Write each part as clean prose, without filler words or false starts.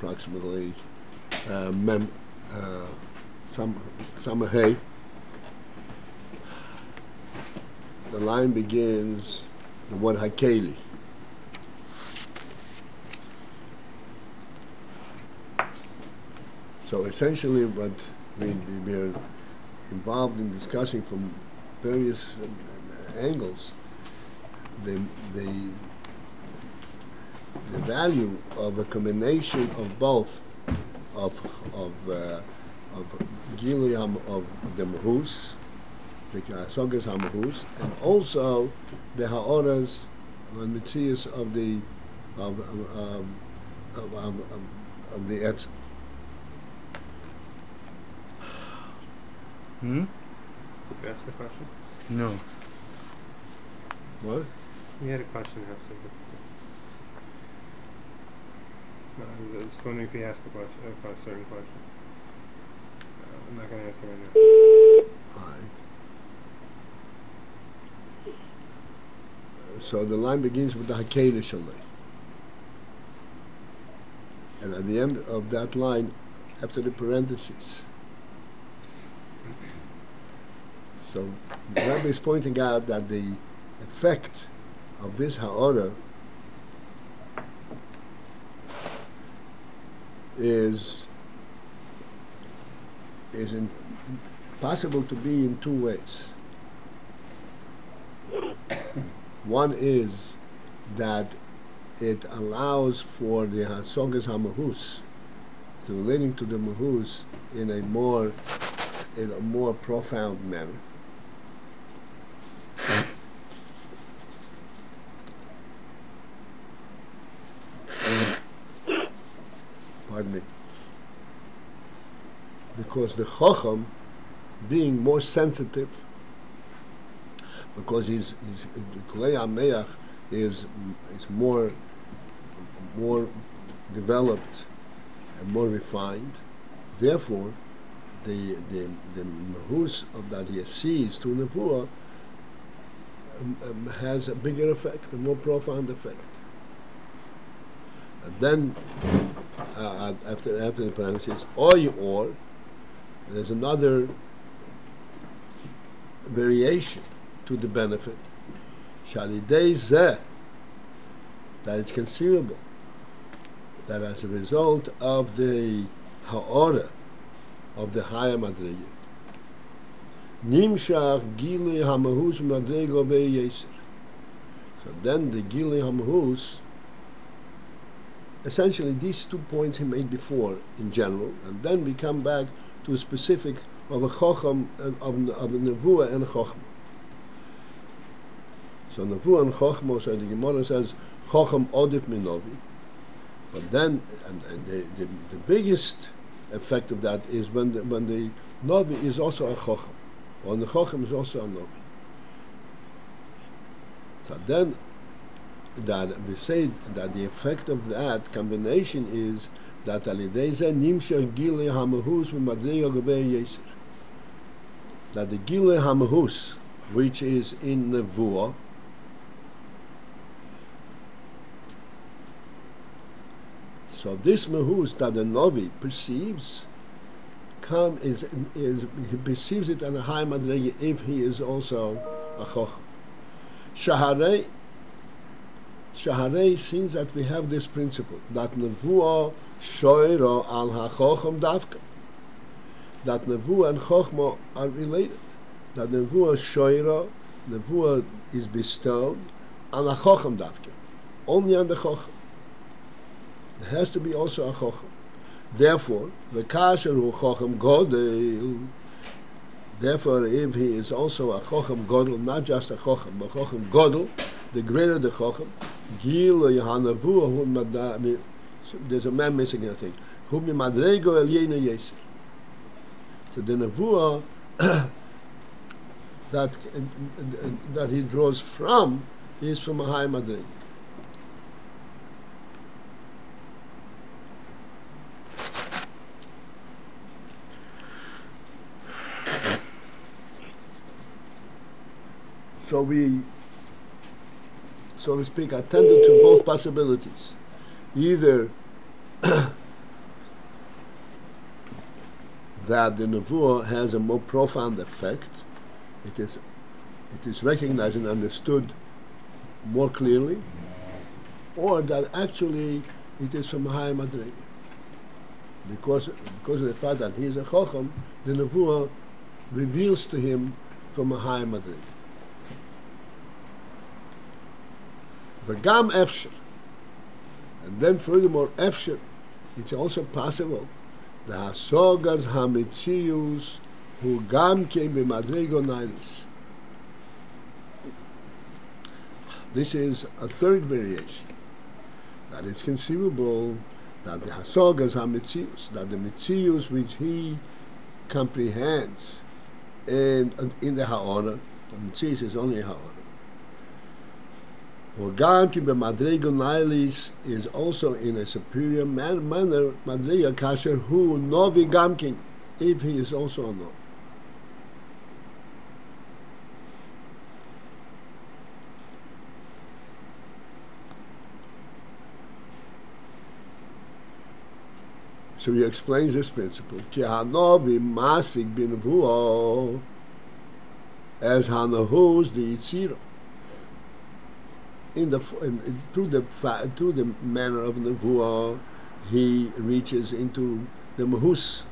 approximately some hay. The line begins the word ha-keli. So essentially what we're involved in discussing from various angles the value of a combination of both of Gili of the Mahus, the Sogas HaMahus, and also the ha-arahs and Mitzias of the Etz. Hmm? Did you ask the question? No. What? You had a question, I was just wondering if he asked a certain question. I'm not going to ask it right now. Alright. So the line begins with the ha-keli shalei. And at the end of that line, after the parentheses, so the Rebbe is pointing out that the effect of this ha-arah is possible to be in two ways. One is that it allows for the Sogas HaMahus to relating to the Mahus in a more profound manner. Pardon me. Because the Chocham, being more sensitive, because his Klei HaMeach is more developed and more refined. Therefore, the Mahus of that he sees to Nevuah has a bigger effect, a more profound effect. And then after the parentheses, or there's another variation to the benefit, Shalidei Zeh, that it's conceivable that as a result of the ha-arah of the higher madrega, Nimshach Gili HaMahus Madrego Be'yeser. So then the Gili HaMahus, essentially these 2 points he made before in general, and then we come back to a specific of a Chocham, of a Nevuah and a Chochmah. So Nevuah and Chochmah, so the Gemara says, Chocham Odif Minovi. But then, and the biggest effect of that is when the Novi is also a Chocham, or the Chocham is also a Novi. So then, that we say that the effect of that combination is that alideza nimshach gilei hamahus v'madrega gavei yeser. That the gilei hamahus, which is in Nevuah, so this mahus that the Novi perceives, he perceives it on a high madrega if he is also a Chocham. Shaharei, since that we have this principle that Nevuah shoiro al ha-chocham davka, that Nevuah and Chochmah are related, that Nevuah shoiro, Nevuah is bestowed on ha-chocham davka, only on the Chocham. There has to be also a Chocham. Therefore, the kasher hu Chocham godel. Therefore, if he is also a Chocham godel, not just a Chocham, but Chocham godel, the greater the Chocham, Gilui HaNevuah, there's a man missing, I think. Hu mimadrego el yena yeser. So the Nevuah that he draws from is from a high madrega. So we, so to speak, attended to both possibilities. Either that the nevuah has a more profound effect. It is recognized and understood more clearly, or that actually it is from a higher madrega. Because of the fact that he is a Chocham, the nevuah reveals to him from a higher madrega. V'gam efsher, and then furthermore efsher, it's also possible the hasogas hamitzius who gam came b'madrego nailis. This is a third variation, that it's conceivable that the hasogas hamitzius, that the mitzius which he comprehends in the ha-arah, the mitzius is only a ha-arah. Gam ki b'madrego nailis is also in a superior manner madrega kasher hu novi gamkin, if he is also a novi. So he explains this principle. Ki hanovi masik b'nevuah as hanahus the yitzira. To the manner of nevuah, he reaches into the mahus,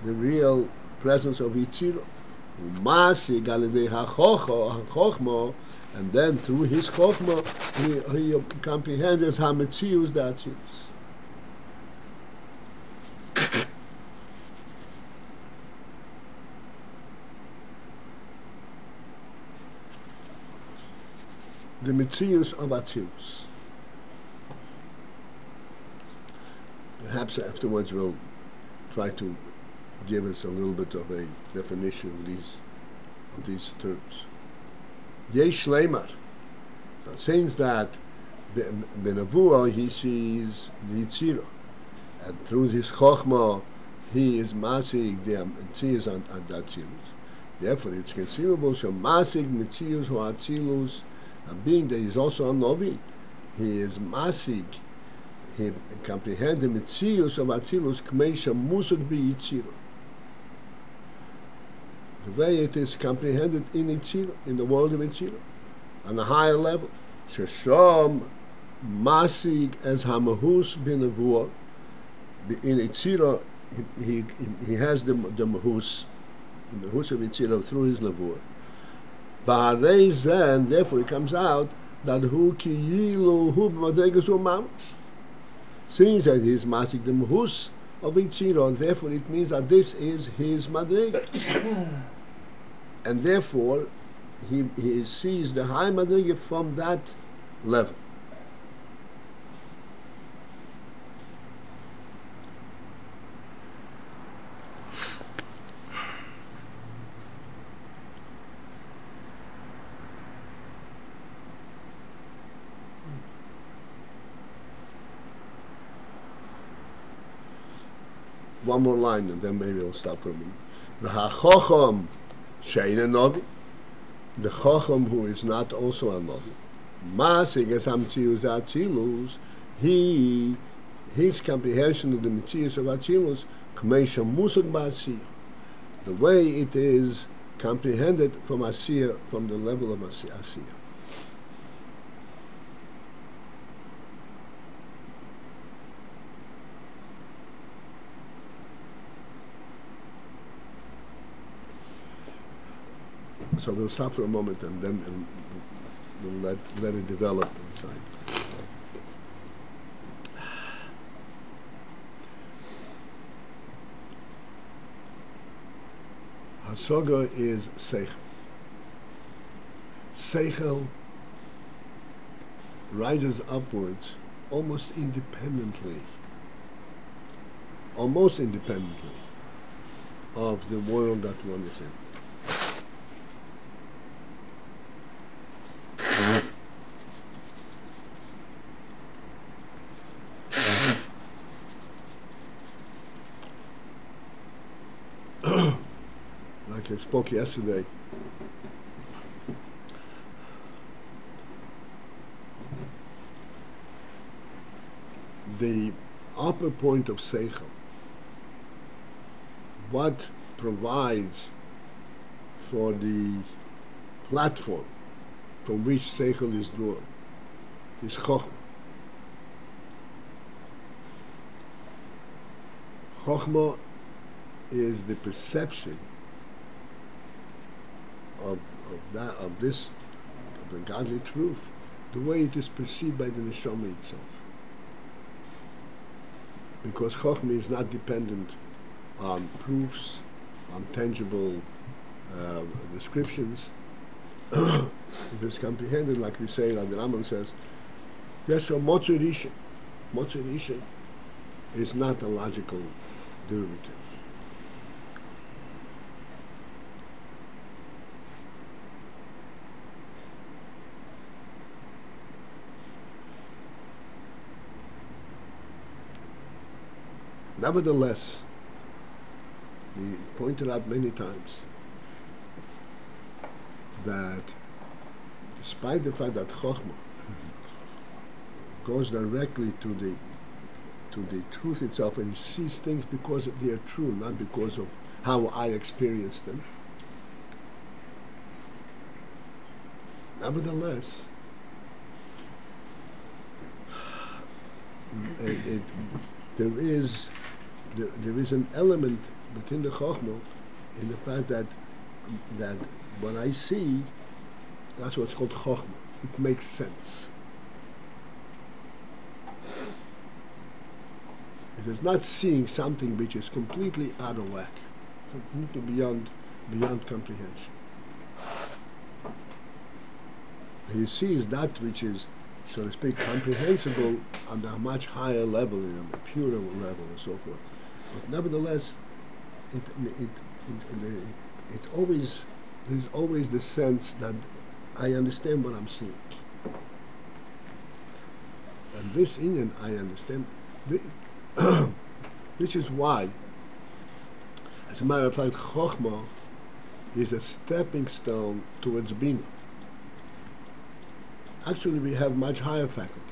the real presence of Yitzira. Masig alidei ha-chochmah, and then through his chochmah, he comprehends as ha-metzius the atzilus. The mitzius of atzilus. Perhaps afterwards we'll try to give us a little bit of a definition of these terms. Yesh leimar. So since that b'nevuah he sees the Yitzira, and through his chochmah he is masig the mitzius and atzilus. Therefore, it's conceivable masig mitzius or atzilus. And being that he is also a novi, he is masig. He comprehends the mitzius of atzilus k'meisha musuk b'yitzira. The way it is comprehended in Yitzira, in the world of Yitzira, on a higher level. Shesham masig as hamahus b'nevuah. In Yitzira, he has the mahus of Yitzira through his nevuah. And therefore it comes out that hu kiyilu hu b'madregas hu mamash. Since that he is masik the mahus of Yitzira, and therefore it means that this is his madrega. And therefore he sees the high madrega from that level. One more line and then maybe I'll stop for a minute. The ha-chocham she'eina novi, the chocham who is not also a novi, masig es hamtzius atzilus, his comprehension of the mitzius of atzilus, k'meisha musuk ba'asiyah, the way it is comprehended from asiyah, from the level of asiyah. So we'll stop for a moment and then we'll let it develop inside. Hasoga is Sechel. Sechel rises upwards almost independently of the world that one is in. Like I spoke yesterday, the upper point of Sechel, what provides for the platform from which Sechel is drawn, is Chochmah. Chochmah is the perception of the godly truth, the way it is perceived by the neshama itself. Because Chochmah is not dependent on proofs, on tangible descriptions. If it's comprehended, like we say, like the Rambam says, Yeshua Motzei Rishon. Motzei Rishon is not a logical derivative. Nevertheless, we pointed out many times that despite the fact that Chochmah goes directly to the truth itself, and he sees things because they are true, not because of how I experience them. Nevertheless, there is an element within the Chochmah in the fact that when I see, that's what's called Chochmah. It makes sense. It is not seeing something which is completely out of whack, completely beyond comprehension. He sees that which is, so to speak, comprehensible on a much higher level, on a purer level, and so forth. But nevertheless, there's always the sense that I understand what I'm seeing, and this Ayin I understand. This is why, as a matter of fact, Chochmah is a stepping stone towards binah. Actually, we have much higher faculties.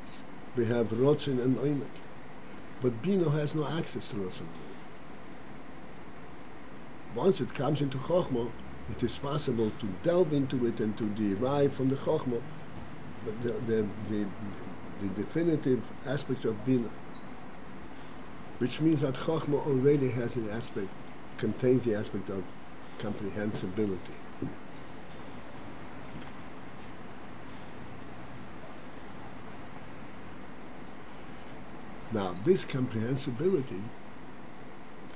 We have rotzin and oinek, but binah has no access to rotzin and oinek. Once it comes into Chochmah, it is possible to delve into it and to derive from the Chochmah the definitive aspect of binah, which means that Chochmah already has an aspect, contains the aspect of comprehensibility. Now, this comprehensibility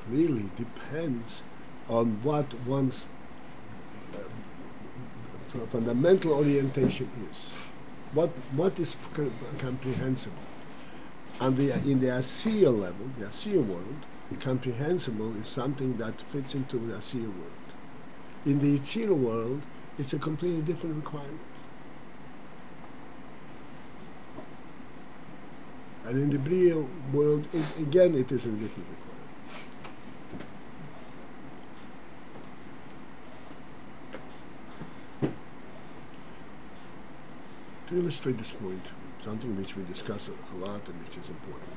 clearly depends on what one's fundamental orientation is. What is comprehensible? And in the Asiya level, the Asiya world, comprehensible is something that fits into the Asiya world. In the Yitzira world, it's a completely different requirement. And in the Bria world, again, it is a different requirement. To illustrate this point, something which we discuss a lot and which is important.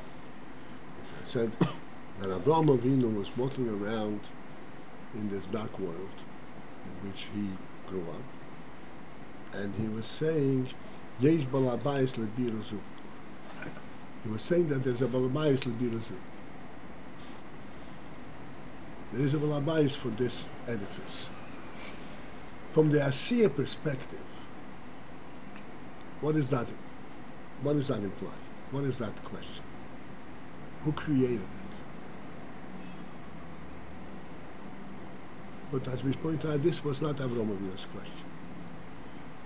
I said that Avraham Avinu was walking around in this dark world in which he grew up, and he was saying, Yesh balabayis lebiruzu. He was saying that there's a balabayis lebiruzu. There is a balabayis for this edifice. From the Asiya perspective, what does that imply? What is that question? Who created it? But as we pointed out, this was not Avraham Avinu's question.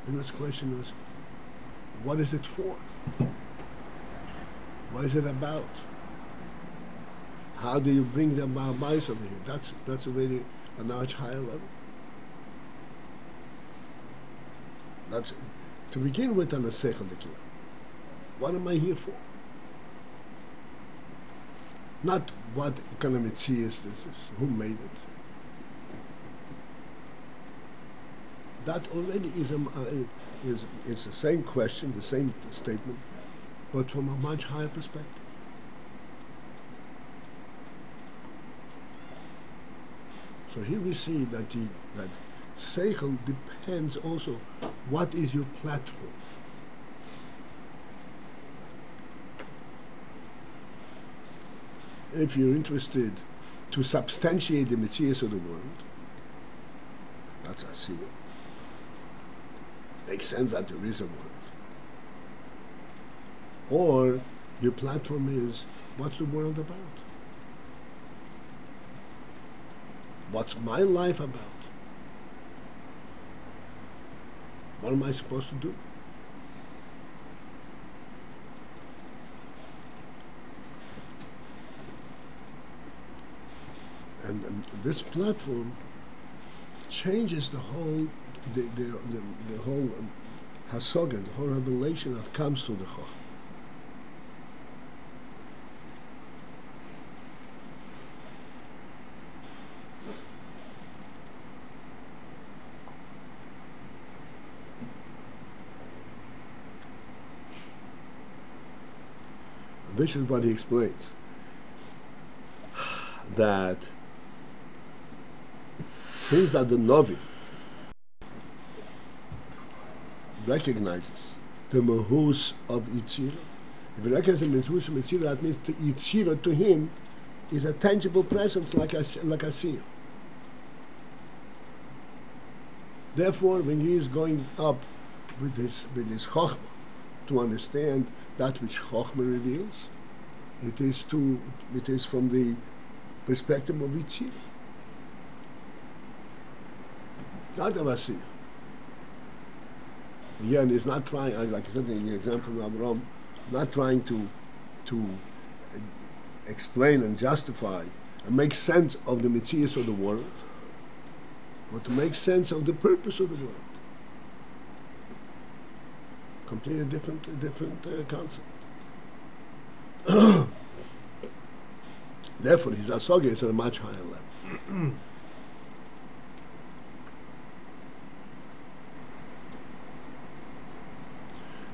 Avinu's question was, what is it for? What is it about? How do you bring the Ma'abayis over here? That's a much higher level. That's to begin with on the Sechel. What am I here for? Not what kind of mitzvah this is, who made it. That already is the same question, the same statement, but from a much higher perspective. So here we see that that Sechel depends also what is your platform. If you're interested to substantiate the materials of the world, that's Asiya. Makes sense that there is a world. Or your platform is, what's the world about? What's my life about? What am I supposed to do? And this platform changes the whole the whole hasoga, the whole revelation that comes to the Chochmah. This is what he explains, that since that the Novi recognizes the mahus of Yitzira, if he recognizes the mahus of Yitzira, that means the Yitzira to him is a tangible presence like I see. Therefore, when he is going up with his Chochmah to understand that which Chochmah reveals, it is from the perspective of Yitzira, not of Asiya. Again, he's not trying, like I said in the example of Avraham, not trying to explain and justify and make sense of the mitzvahs of the world, but to make sense of the purpose of the world. Completely different concept. Therefore, his asoga is at a much higher level.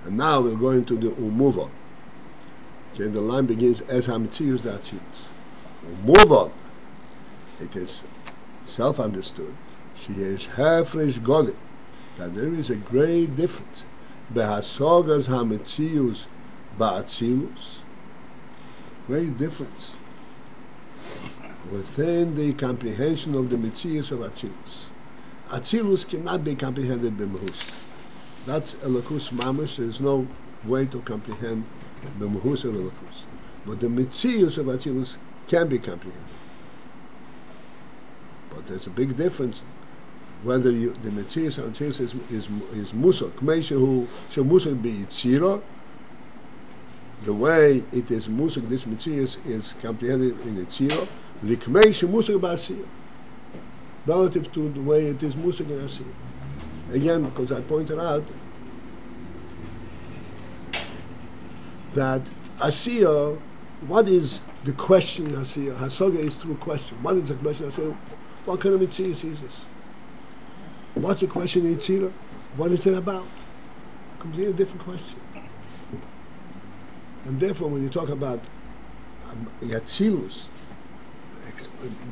And now we're going to the umuva. Okay, the line begins as hamitzius datzilus. Umuva, it is self-understood. She is hefresh golet, that there is a great difference. Behasogas hamitzius ba'atzilus, great difference within the comprehension of the mitzius of Atzilus. Atzilus cannot be comprehended b'mehus. That's Elokus mamash. There is no way to comprehend the mehus of Elokus. But the mitzius of Atzilus can be comprehended. But there's a big difference whether the mitzius of Atzilus is musok. K'mei shemusok be yitzira. The way it is musok, this mitzius is comprehended in yitzira. Likmei shemusok ba'asiyah. Relative to the way it is musok in asiyah. Again, because I pointed out that Asiya, what is the question in Asiya? Hasoga is through question. What is the question in Asiya? What kind of mitzvah is this? What's the question in Yitzira? What is it about? Completely different question. And therefore, when you talk about Yatzilus,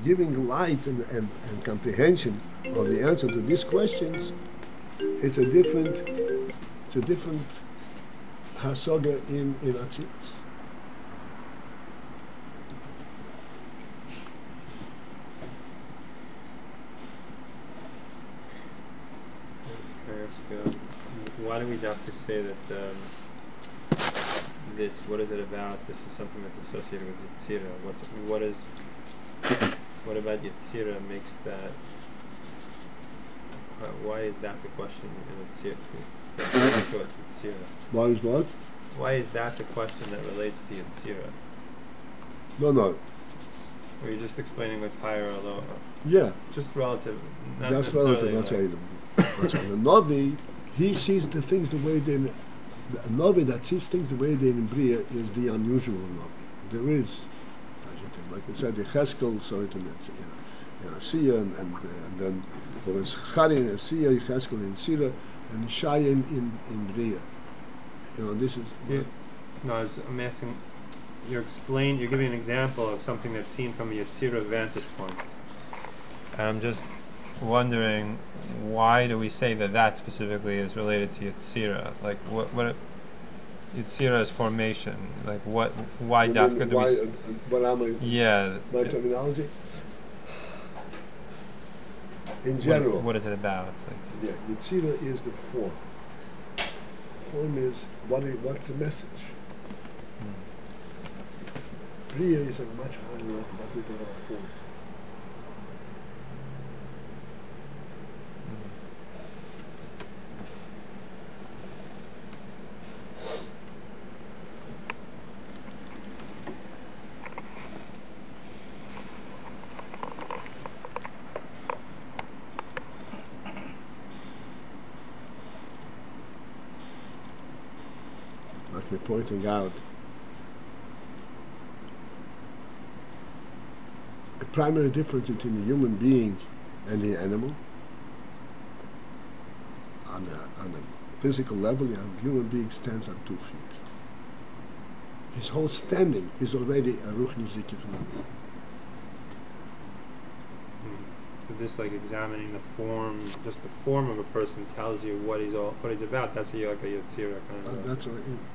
giving light and comprehension of the answer to these questions, it's a different hasoga in Atzilus. Why do we have to say that this? What is it about? This is something that's associated with Yitzira. What about Yitzira makes that? Why is that the question in Yitzira? Why is what? Why is that the question that relates to Yitzira? No. Or you're just explaining what's higher or lower? Yeah. Just relative. Not that's relative. That's the Novi, he sees the things the way they. The Novi that sees things the way they in Bria is the unusual Novi. There is, like we said, the Chassidus saw it in Asiya, and then there was Chari in Asiya, Chassidus in Sira, and Shayin in Bria. This is. Yeah. No, I'm asking. You're giving an example of something that's seen from a Yitzira vantage point. I'm just wondering, why do we say that specifically is related to Yetzirah? Like, what Yetzirah is formation. Like, why You Dafka mean do we? why? What am I? Yeah. My terminology. In general. What is it about? Like, yeah, Yetzirah is the form. Form is what's the message. Priya is a much higher level. Doesn't go to form. Like we're pointing out, the primary difference between the human being and the animal, on a physical level, a human being stands on 2 feet. His whole standing is already a ruchni zikif level. So just like examining the form, just the form of a person tells you what he's about. That's like a Yetzirah kind of.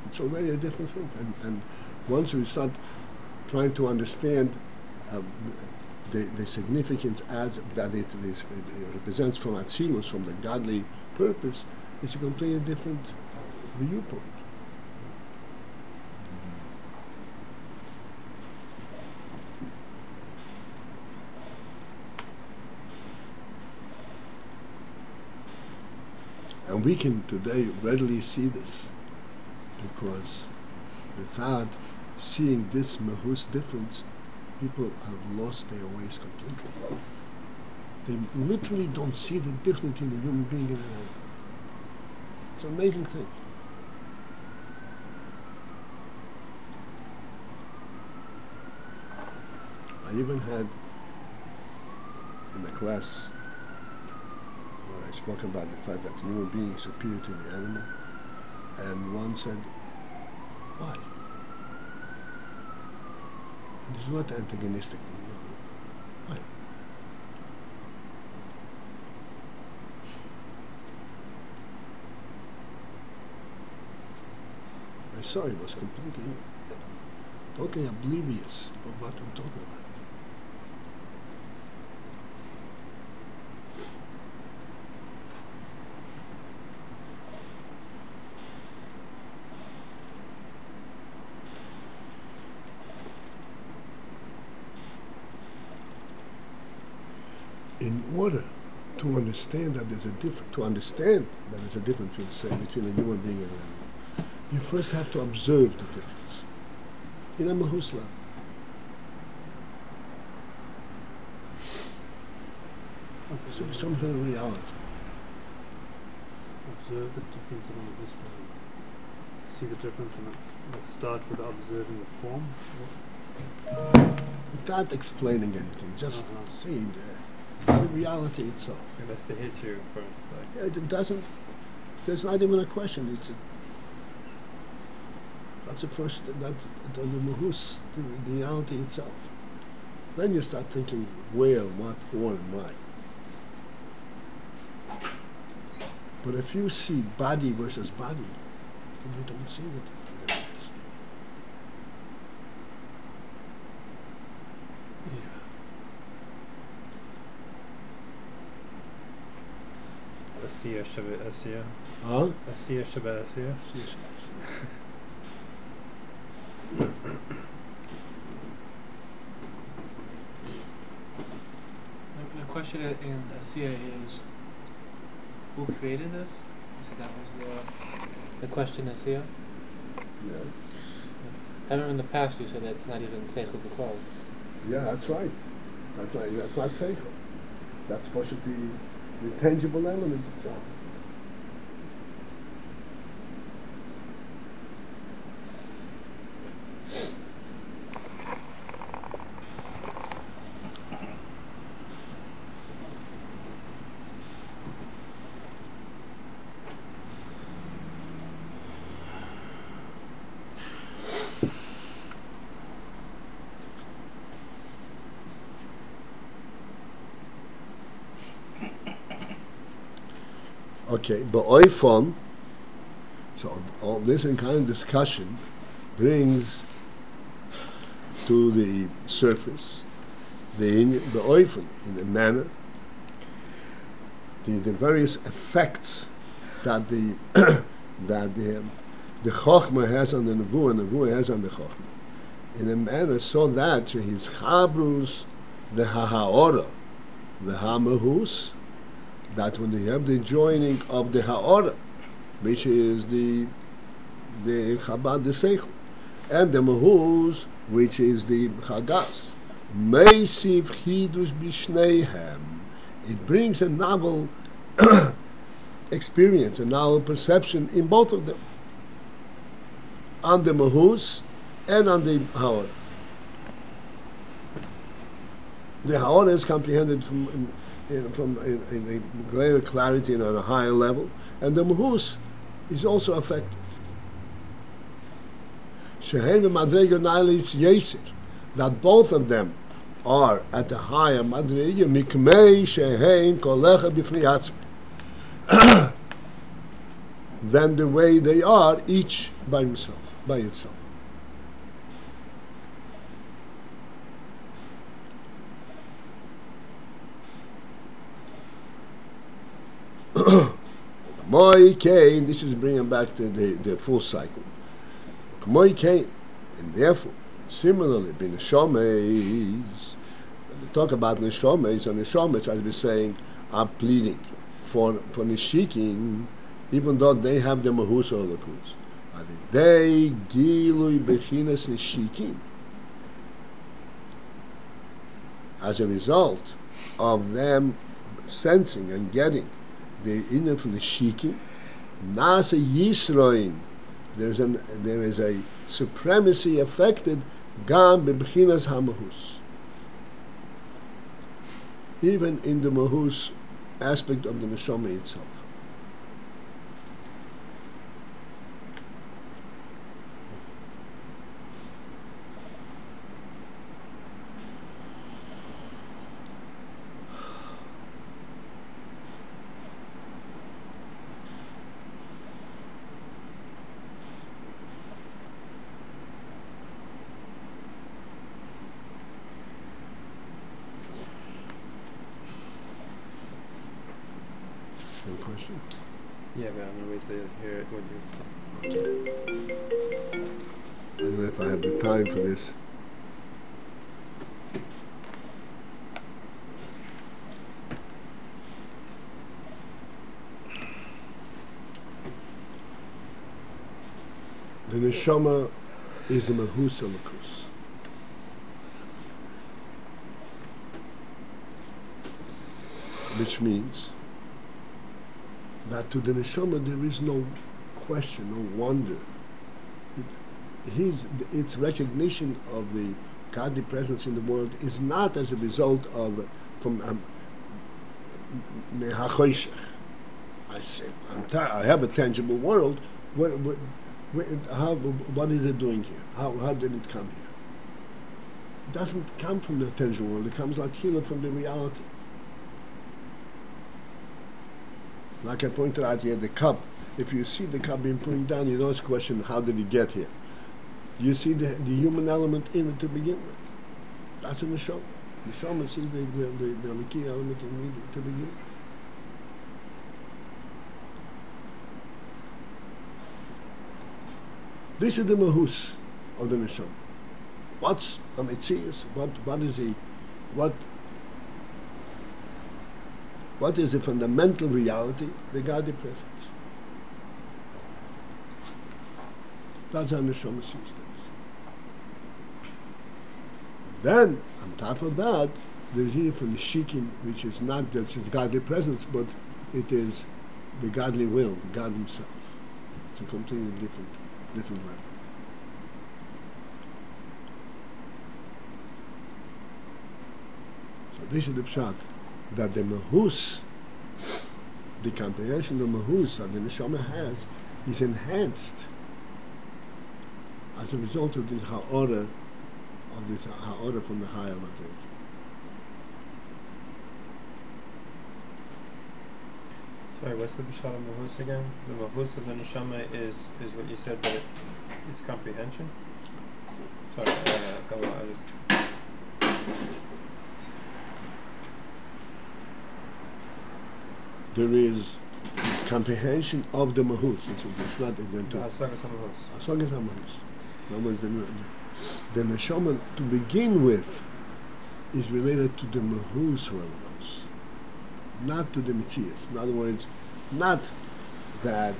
It's already a different thing. And once we start trying to understand the significance as that it represents from Atzilus, from the godly purpose, it's a completely different viewpoint. And we can today readily see this, because without seeing this mahus difference, people have lost their ways completely. They literally don't see the difference in a human being and an animal. It's an amazing thing. I even had in the class when I spoke about the fact that the human being is superior to the animal, and one said, why? And this is not antagonistic. Why? I saw he was completely, totally oblivious of what I'm talking about. In order to understand that there's a difference, between a human being and an animal, you first have to observe the difference in a mahus level. So some sort of reality. Observe the difference in all this level. See the difference in it. Let's start with observing the form. Without explaining anything, just seeing the reality itself. It has to hit you first. Like. It doesn't. There's not even a question. That's the first. That's the mahus, the reality itself. Then you start thinking where, what, for, and why. But if you see body versus body, then you don't see the difference. Asiya Shabbat Asiya. Huh? Asiya Shabbat Asiya. The question in Asiya is, who created this? So that was the question in Asiya. Yeah. I remember in the past you said that's not even Sechel b'chol. Yeah, that's right. That's right. That's not Sechel. That's supposed to be the tangible element itself. Okay, but oifon. So all this kind of discussion brings to the surface the oifon in a manner the various effects that the that the Chochmah has on the Nevuah and the Nevuah has on the Chochmah, in a manner so that his chabrus the ha-arah the ha-mahus, that when you have the joining of the ha-arah, which is the Chabad the Sechel, and the mahus, which is the chagas, meisiv chidus bishneihem, it brings a novel experience, a novel perception in both of them, on the mahus and on the ha-arah. The ha-arah is comprehended in a greater clarity and on a higher level, and the mahus is also affected. Shehein madrega nailis yesir, that both of them are at the higher madrega mikmei shehein kolecha b'fnei atzmi, than the way they are each by himself, by itself. This is bringing back the full cycle. And therefore, similarly, neshomes, when we talk about neshomes, and neshomes, as we're saying, are pleading for nishikin, even though they have the mahus or lakus. They gilui bechinas nishikin. As a result of them sensing and getting the inner from the shikim, nasa yisroin, there is a supremacy affected gam bebechinas hamahus, even in the mahus aspect of the neshama itself. Any question? Yeah, but I'm gonna wait till you hear what you. I don't know if I have the time for this. The neshama is a mahus alakus. Which means that to the neshama there is no question, no wonder. Its recognition of the godly presence in the world is not as a result of I say, I have a tangible world. What is it doing here? How did it come here? It doesn't come from the tangible world. It comes like healer from the reality. Like I pointed out here, the cup. If you see the cup being put down, you don't question how did it get here. You see the human element in it to begin with. That's in the show. The showman sees the key element in it to begin with. This is the mahus of the neshama. What's a mitzias? What is he? What is the fundamental reality? The godly presence. That's how neshama sees things. Then, on top of that, there's here from the shikin, which is not just his godly presence, but it is the godly will, God Himself. It's a completely different level. So this is the pshat, that the mahus, the comprehension of mahus that the neshama has, is enhanced as a result of this ha-arah, from the higher madrega. Sorry, what's the Bishal Mahus again? The Mahus of the Neshama is what you said, that it's comprehension? Sorry, go on, I just... There is comprehension of the Mahus. It's not going to... Hasagas HaMahus. Hasagas HaMahus. In other words, the Neshama, to begin with, is related to the Mahus Halalos, not to the Mitzias. In other words, not that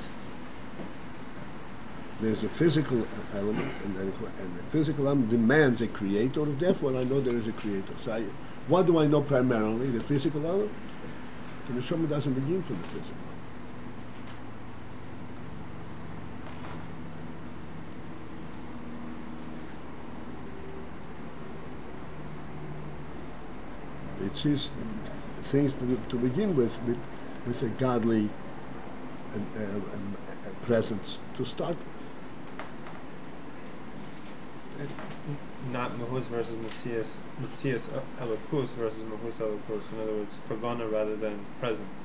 there's a physical element, and the physical element demands a creator, therefore I know there is a creator. So what do I know primarily? The physical element? The Neshama doesn't begin from the physical element. It sees things to begin with a godly presence to start with. Not Mahus versus Mitzias Elokus versus Mahus Elokus. In other words, Kavana rather than presence.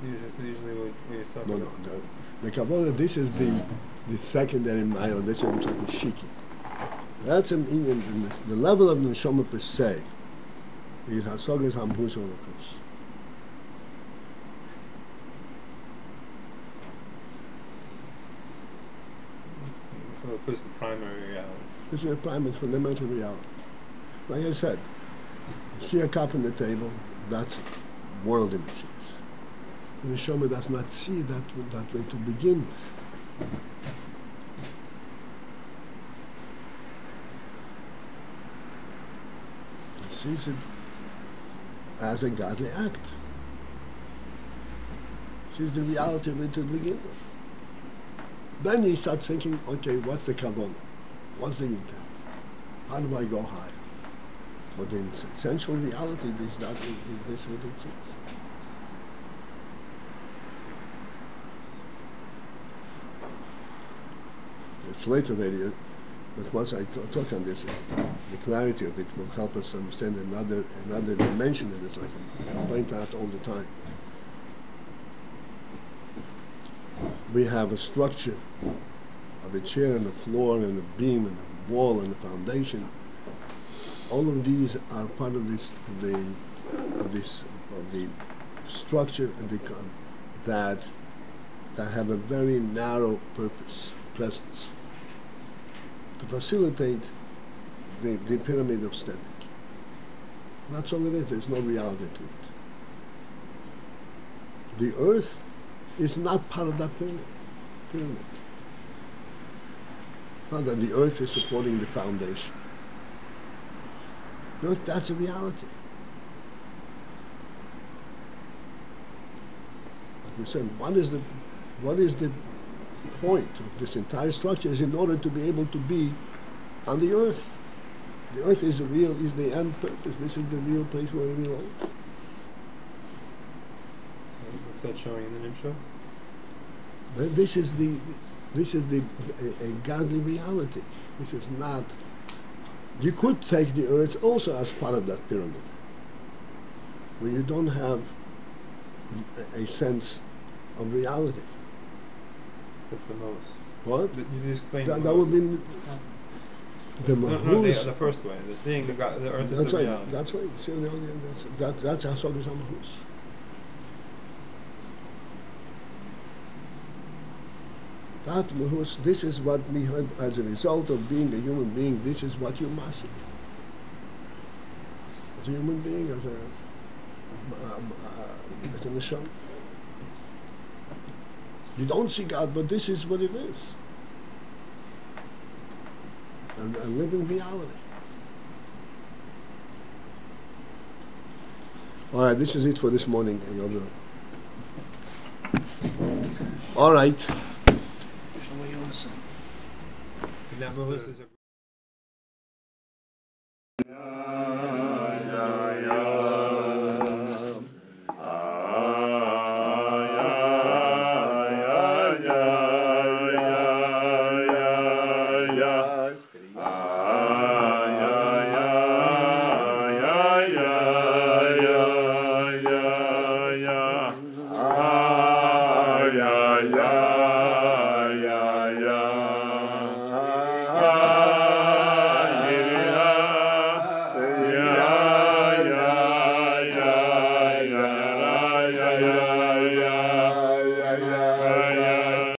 Usually what you're talking about. No. The Kabbalah, this is the secondary mile, this is what I'm talking Shiki. That's in the level of the Neshama per se. Is Hasagas HaMahus Elokus. Elokus is the primary reality. This is a primary fundamental reality. Like I said, you see a cup on the table, that's world images. The Neshama does not see that way to begin with. He sees it as a godly act. Sees the reality of it to begin with. Then he starts thinking, okay, what's the kavanah? What's the intent? How do I go higher? But the essential reality is this what it sees. It's later maybe, but once I talk on this, the clarity of it will help us understand another dimension in this, like I point out all the time. We have a structure of a chair and a floor and a beam and a wall and a foundation. All of these are part of the structure and that have a very narrow purpose, presence, to facilitate the pyramid of standing. That's all it is. There's no reality to it. The earth is not part of that pyramid. Not that the earth is supporting the foundation. The earth, that's a reality. Like we said, what is the point of this entire structure is in order to be able to be on the earth. The earth is the end purpose. This is the real place where we belong. What's that showing in the Nimshah? This is a godly reality. This is not. You could take the earth also as part of that pyramid, where you don't have a sense of reality. That's the Mahus. What? You just explained that would be the Mahus. No, the first way. The seeing the earth is the reality. That's right. See, that's Hasagas HaMahus. That Mahus, this is what we have as a result of being a human being. This is what you must see. As a human being, as a neshama. You don't see God, but this is what it is. A living reality. All right, this is it for this morning. All right. That Mahus is a Ah